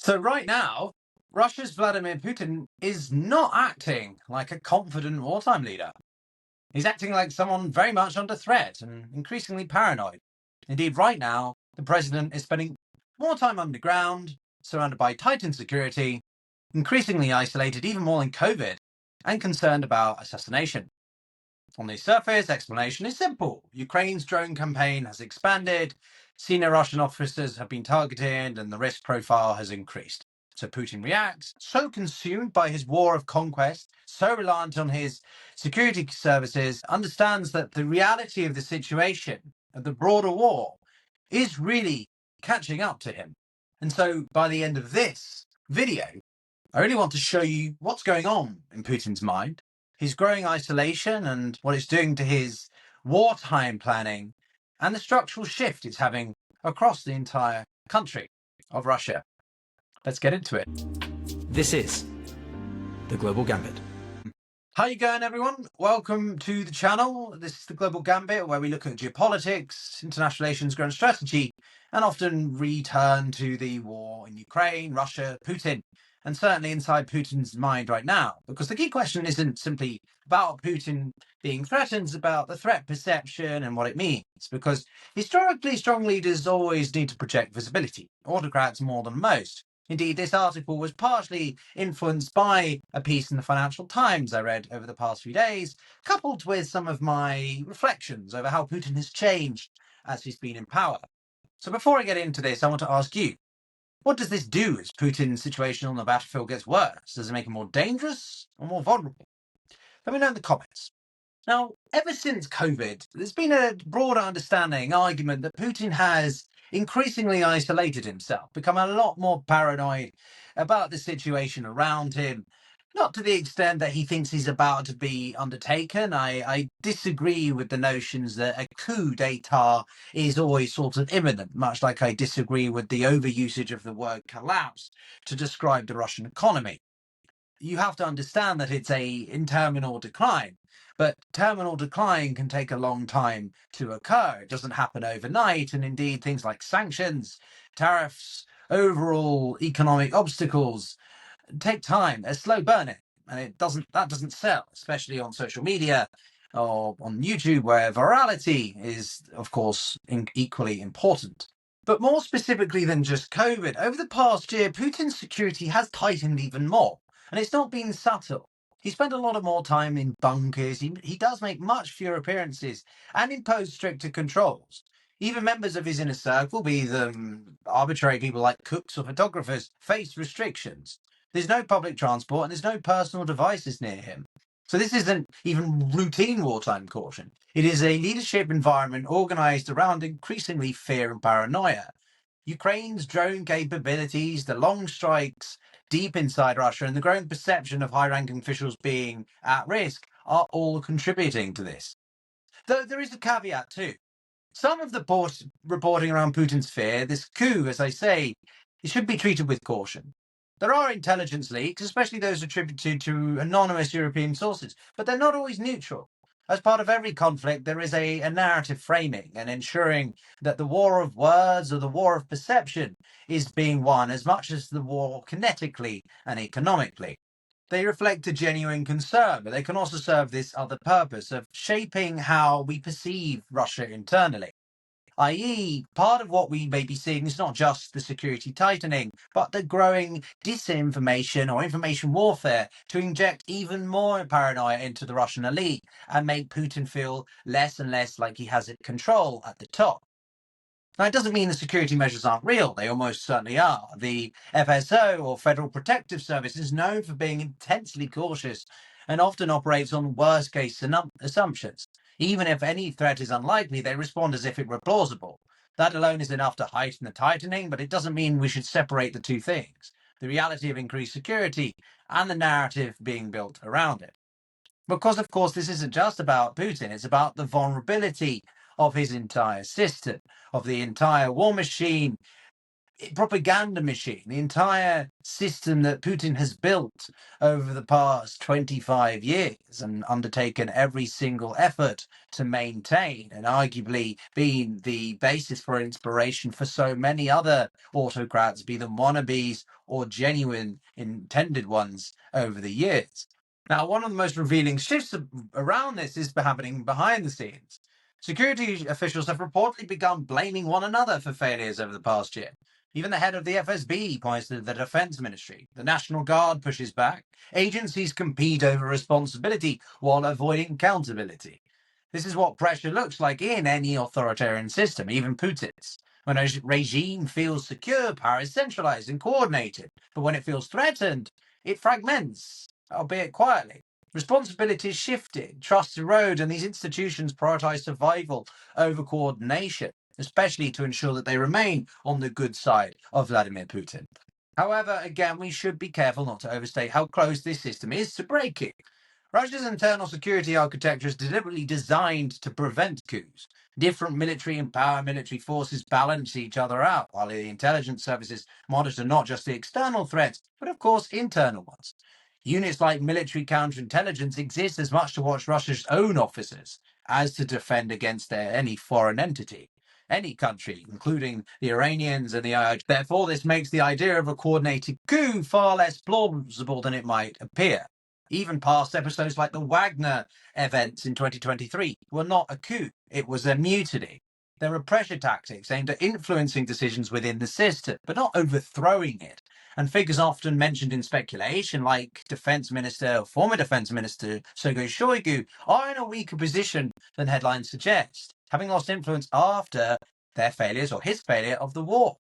So right now, Russia's Vladimir Putin is not acting like a confident wartime leader. He's acting like someone very much under threat and increasingly paranoid. Indeed, right now, the president is spending more time underground, surrounded by tightened security, increasingly isolated even more than COVID, and concerned about assassination. On the surface, explanation is simple. Ukraine's drone campaign has expanded, senior Russian officers have been targeted, and the risk profile has increased. So Putin reacts, so consumed by his war of conquest, so reliant on his security services, understands that the reality of the situation, of the broader war, is really catching up to him. And so by the end of this video, I really want to show you what's going on in Putin's mind, his growing isolation and what it's doing to his wartime planning, and the structural shift it's having across the entire country of Russia. Let's get into it. This is the Global Gambit. How you going, everyone? Welcome to the channel. This is the Global Gambit, where we look at geopolitics, international relations, grand strategy, and often return to the war in Ukraine, Russia, Putin, and certainly inside Putin's mind right now. Because the key question isn't simply about Putin being threatened, it's about the threat perception and what it means. Because historically, strong leaders always need to project visibility, autocrats more than most. Indeed, this article was partially influenced by a piece in the Financial Times I read over the past few days, coupled with some of my reflections over how Putin has changed as he's been in power. So before I get into this, I want to ask you, what does this do as Putin's situation on the battlefield gets worse? Does it make him more dangerous or more vulnerable? Let me know in the comments. Now, ever since COVID, there's been a broader argument that Putin has increasingly isolated himself, become a lot more paranoid about the situation around him, not to the extent that he thinks he's about to be undertaken. I disagree with the notions that a coup d'etat is always sort of imminent, much like I disagree with the overusage of the word collapse to describe the Russian economy. You have to understand that it's in terminal decline. But terminal decline can take a long time to occur. It doesn't happen overnight. And indeed, things like sanctions, tariffs, overall economic obstacles take time. They're slow burning. And that doesn't sell, especially on social media or on YouTube, where virality is, of course, equally important. But more specifically than just COVID, over the past year, Putin's security has tightened even more. And it's not been subtle. He spent a lot of more time in bunkers. He does make much fewer appearances and impose stricter controls. Even members of his inner circle, be them arbitrary people like cooks or photographers, face restrictions. There's no public transport and there's no personal devices near him. So this isn't even routine wartime caution. It is a leadership environment organized around increasingly fear and paranoia. Ukraine's drone capabilities, the long strikes deep inside Russia, and the growing perception of high-ranking officials being at risk are all contributing to this. Though there is a caveat too. Some of the reporting around Putin's fear, this coup, as I say, it should be treated with caution. There are intelligence leaks, especially those attributed to anonymous European sources, but they're not always neutral. As part of every conflict, there is a narrative framing and ensuring that the war of words or the war of perception is being won as much as the war kinetically and economically. They reflect a genuine concern, but they can also serve this other purpose of shaping how we perceive Russia internally. I.e., part of what we may be seeing is not just the security tightening, but the growing disinformation or information warfare to inject even more paranoia into the Russian elite and make Putin feel less and less like he has control at the top. Now, it doesn't mean the security measures aren't real. They almost certainly are. The FSO, or Federal Protective Service, is known for being intensely cautious and often operates on worst-case assumptions. Even if any threat is unlikely, they respond as if it were plausible. That alone is enough to heighten the tightening, but it doesn't mean we should separate the two things, the reality of increased security and the narrative being built around it. Because, of course, this isn't just about Putin, it's about the vulnerability of his entire system, of the entire war machine, propaganda machine, the entire system that Putin has built over the past 25 years and undertaken every single effort to maintain, and arguably been the basis for inspiration for so many other autocrats, be them wannabes or genuine intended ones over the years. Now, one of the most revealing shifts around this is happening behind the scenes. Security officials have reportedly begun blaming one another for failures over the past year. Even the head of the FSB points to the Defense Ministry. The National Guard pushes back. Agencies compete over responsibility while avoiding accountability. This is what pressure looks like in any authoritarian system, even Putin's. When a regime feels secure, power is centralized and coordinated. But when it feels threatened, it fragments, albeit quietly. Responsibilities shifted, trust erode, and these institutions prioritize survival over coordination, especially to ensure that they remain on the good side of Vladimir Putin. However, again, we should be careful not to overstate how close this system is to breaking. Russia's internal security architecture is deliberately designed to prevent coups. Different military and paramilitary forces balance each other out, while the intelligence services monitor not just the external threats, but of course internal ones. Units like military counterintelligence exist as much to watch Russia's own officers as to defend against any foreign entity, any country, including the Iranians and the IOC. Therefore, this makes the idea of a coordinated coup far less plausible than it might appear. Even past episodes like the Wagner events in 2023 were not a coup, it was a mutiny. There are pressure tactics aimed at influencing decisions within the system, but not overthrowing it. And figures often mentioned in speculation, like former Defense Minister Sergei Shoigu, are in a weaker position than headlines suggest, having lost influence after their failures or his failure of the war.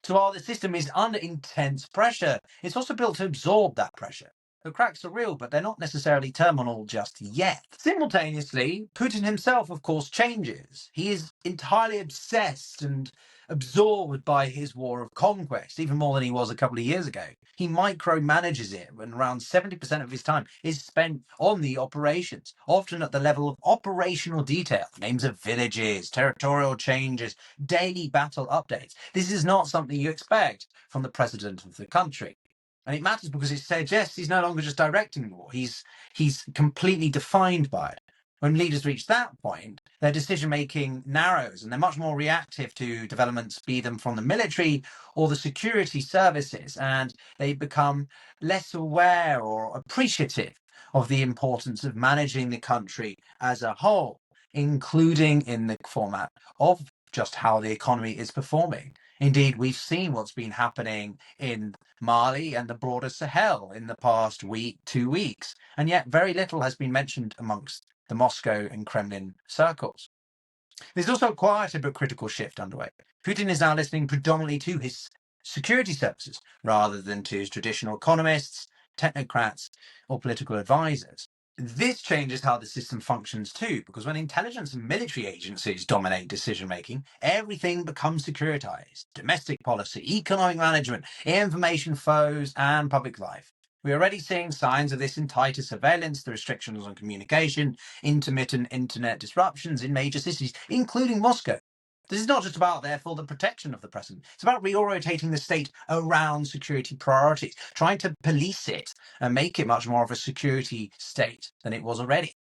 So while the system is under intense pressure, it's also built to absorb that pressure. The cracks are real, but they're not necessarily terminal just yet. Simultaneously, Putin himself, of course, changes. He is entirely obsessed and absorbed by his war of conquest, even more than he was a couple of years ago. He micromanages it when around 70% of his time is spent on the operations, often at the level of operational detail, names of villages, territorial changes, daily battle updates. This is not something you expect from the president of the country. And it matters because it suggests he's no longer just directing the war. He's completely defined by it. When leaders reach that point, their decision-making narrows and they're much more reactive to developments, be them from the military or the security services, and they become less aware or appreciative of the importance of managing the country as a whole, including in the format of just how the economy is performing. Indeed, we've seen what's been happening in Mali and the broader Sahel in the past 2 weeks, and yet very little has been mentioned amongst the Moscow and Kremlin circles. There's also a quieter but critical shift underway. Putin is now listening predominantly to his security services rather than to his traditional economists, technocrats, or political advisors. This changes how the system functions too, because when intelligence and military agencies dominate decision-making, everything becomes securitized. Domestic policy, economic management, information flows, and public life. We're already seeing signs of this in tighter surveillance, the restrictions on communication, intermittent internet disruptions in major cities, including Moscow. This is not just about, therefore, the protection of the president. It's about reorientating the state around security priorities, trying to police it and make it much more of a security state than it was already.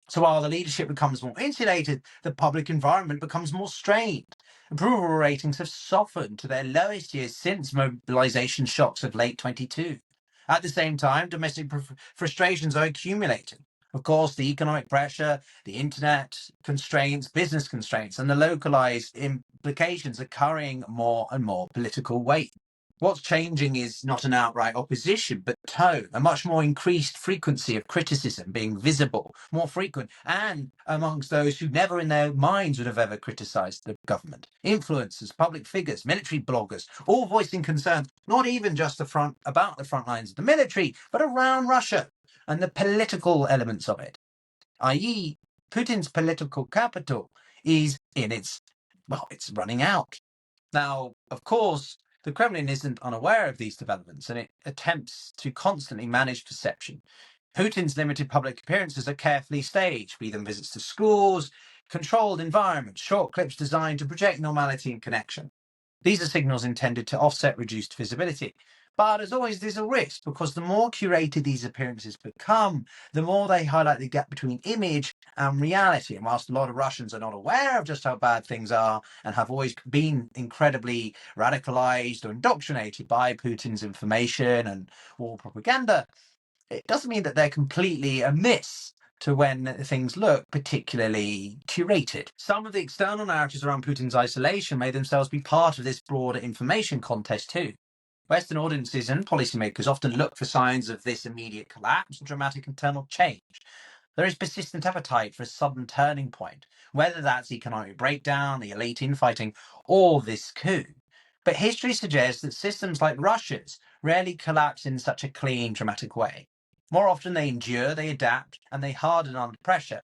So while the leadership becomes more insulated, the public environment becomes more strained. Approval ratings have softened to their lowest years since mobilization shocks of late 22. At the same time, domestic frustrations are accumulating. Of course, the economic pressure, the internet constraints, business constraints, and the localized implications are carrying more and more political weight. What's changing is not an outright opposition, but tone, a much more increased frequency of criticism being visible, more frequent, and amongst those who never in their minds would have ever criticized the government. Influencers, public figures, military bloggers, all voicing concerns, not even just about the front lines of the military, but around Russia and the political elements of it, i.e., Putin's political capital is it's running out. Now, of course, the Kremlin isn't unaware of these developments and it attempts to constantly manage perception. Putin's limited public appearances are carefully staged, be them visits to schools, controlled environments, short clips designed to project normality and connection. These are signals intended to offset reduced visibility. But as always, there's a risk because the more curated these appearances become, the more they highlight the gap between image and reality. And whilst a lot of Russians are not aware of just how bad things are and have always been incredibly radicalized or indoctrinated by Putin's information and war propaganda, it doesn't mean that they're completely amiss to when things look particularly curated. Some of the external narratives around Putin's isolation may themselves be part of this broader information contest too. Western audiences and policymakers often look for signs of this immediate collapse and dramatic internal change. There is persistent appetite for a sudden turning point, whether that's economic breakdown, the elite infighting, or this coup. But history suggests that systems like Russia's rarely collapse in such a clean, dramatic way. More often they endure, they adapt, and they harden under pressure.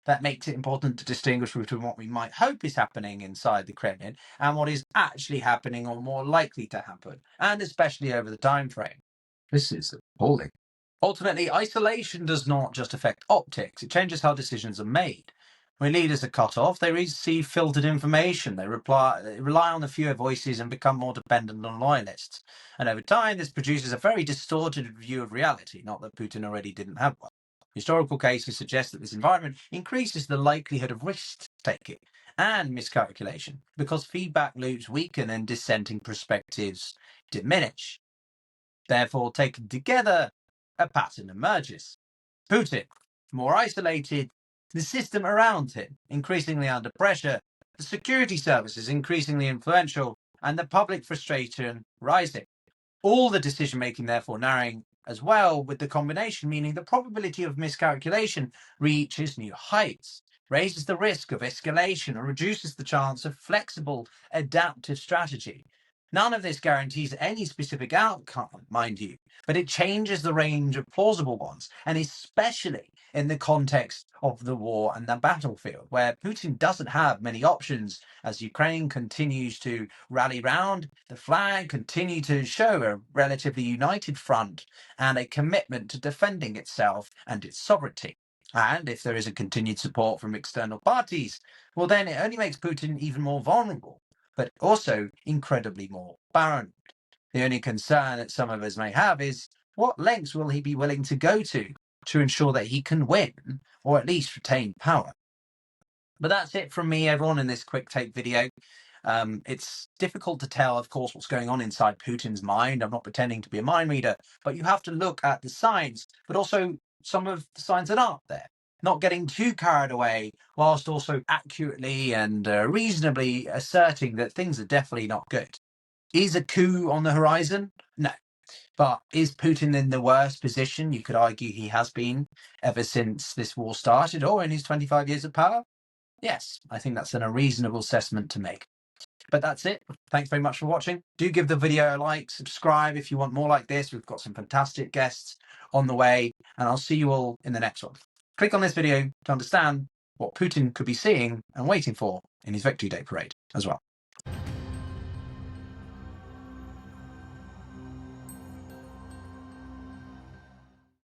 That makes it important to distinguish between what we might hope is happening inside the Kremlin and what is actually happening or more likely to happen, and especially over the time frame. This is appalling. Ultimately, isolation does not just affect optics, it changes how decisions are made. When leaders are cut off, they receive filtered information, they rely on the fewer voices and become more dependent on loyalists. And over time, this produces a very distorted view of reality, not that Putin already didn't have one. Historical cases suggest that this environment increases the likelihood of risk-taking and miscalculation because feedback loops weaken and dissenting perspectives diminish. Therefore, taken together, a pattern emerges. Putin, more isolated, the system around him increasingly under pressure, the security services increasingly influential, and the public frustration rising. All the decision making, therefore, narrowing as well, with the combination meaning the probability of miscalculation reaches new heights, raises the risk of escalation, and reduces the chance of flexible, adaptive strategy. None of this guarantees any specific outcome, mind you, but it changes the range of plausible ones, and especially in the context of the war and the battlefield, where Putin doesn't have many options as Ukraine continues to rally round the flag, continue to show a relatively united front and a commitment to defending itself and its sovereignty. And if there is a continued support from external parties, well, then it only makes Putin even more vulnerable, but also incredibly more paranoid. The only concern that some of us may have is what lengths will he be willing to go to ensure that he can win or at least retain power? But that's it from me, everyone, in this quick take video. It's difficult to tell, of course, what's going on inside Putin's mind. I'm not pretending to be a mind reader, but you have to look at the signs, but also some of the signs that aren't there. Not getting too carried away, whilst also accurately and reasonably asserting that things are definitely not good. Is a coup on the horizon? No. But is Putin in the worst position you could argue he has been ever since this war started or in his 25 years of power? Yes, I think that's a reasonable assessment to make. But that's it. Thanks very much for watching. Do give the video a like, subscribe if you want more like this. We've got some fantastic guests on the way, and I'll see you all in the next one. Click on this video to understand what Putin could be seeing and waiting for in his Victory Day parade as well.